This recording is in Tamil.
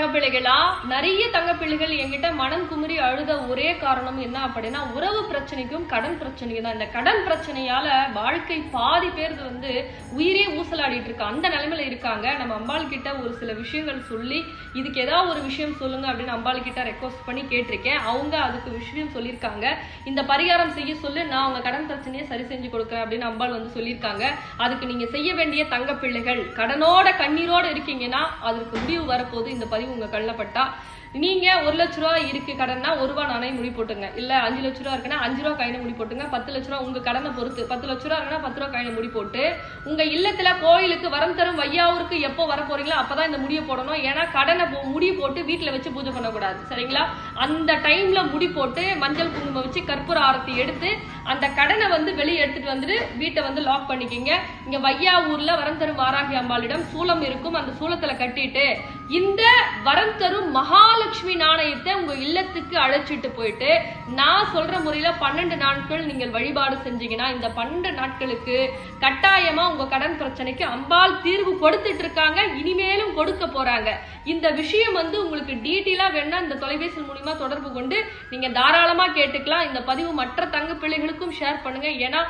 தங்கப்பிள்ளைகளா, நிறைய தங்கப்பிள்ளைகள் என்கிட்ட மனம் குமுறி அழுத ஒரே காரணம் என்ன அப்படின்னா, உறவு பிரச்சனைக்கும் கடன் பிரச்சனைக்கும் தான். இந்த கடன் பிரச்சனையால வாழ்க்கை பாதி பேர் உயிரே ஊசலாடிட்டு இருக்கு. அந்த நிலைமையில இருக்காங்க. நம்ம அம்பாள் கிட்ட ஒரு சில விஷயங்கள் சொல்லி, இதுக்கு ஏதாவது ஒரு விஷயம் சொல்லுங்க அப்படின்னு அம்பாள் கிட்ட ரெக்வஸ்ட் பண்ணி கேட்டிருக்கேன். அவங்க அதுக்கு விஷயம் சொல்லியிருக்காங்க. இந்த பரிகாரம் செய்ய சொல்லு, நான் உங்க கடன் பிரச்சனையை சரி செஞ்சு கொடுக்குறேன் அப்படின்னு அம்பாள் சொல்லியிருக்காங்க. அதுக்கு நீங்க செய்ய வேண்டிய தங்கப்பிள்ளைகள், கடனோட கண்ணீரோட இருக்கீங்கன்னா அதற்கு முடிவு வரப்போது. இந்த பதிவு உங்க கண்ணப்பட்டா, நீங்க 1 லட்ச ரூபாய் இருக்கு கடன்னா 1 ரூபாய் நானே முடி போட்டுங்க. இல்ல 5 லட்ச ரூபாய் இருக்குன்னா 5 ரூபாய் கையில முடி போட்டுங்க. 10 லட்ச ரூபாய் உங்க கடனை பொறுத்து, 10 லட்ச ரூபாய் இருக்குன்னா 10 ரூபாய் கையில முடி போட்டு, உங்க இல்லத்துல கோயிலுக்கு வரம் தரும் வையாவூருக்கு எப்போ வர போறீங்களோ அப்பதான் இந்த முடியை போடணும். ஏன்னா கடனை முடி போட்டு வீட்டுல வச்சு பூஜை பண்ணக்கூடாது, சரிங்களா? அந்த டைம்ல முடி போட்டு மஞ்சள் குங்குமம் வச்சு கற்பூர ஆரத்தி எடுத்து அந்த கடனை வெளியே எடுத்துட்டு வந்துட்டு வீட்டை லாக் பண்ணிக்கிங்க. இங்க வையாவூர்ல வரம் தரும் வாராகி அம்பாளிடம் சூலம் இருக்கும். அந்த சூலத்துல கட்டிட்டு இந்த வரம் தரும் மகாலட்சுமி நாணயத்தை உங்க இல்லத்துக்கு அழைச்சிட்டு போயிட்டு நான் சொல்ற முறையில 12 நாட்கள் நீங்கள் வழிபாடு செஞ்சீங்கன்னா இந்த 12 நாட்களுக்கு கட்டாயமா உங்க கடன் பிரச்சனைக்கு அம்பாள் தீர்வு கொடுத்துட்டு இருக்காங்க. இனிமேலும் கொடுக்க போறாங்க. இந்த விஷயம் உங்களுக்கு டீட்டெயிலா வேணா இந்த தொலைபேசி மூலமா தொடர்பு கொண்டு நீங்க தாராளமா கேட்டுக்கலாம். இந்த பதிவு மற்ற தங்க பிள்ளைகளுக்கும் ஷேர் பண்ணுங்க. ஏன்னா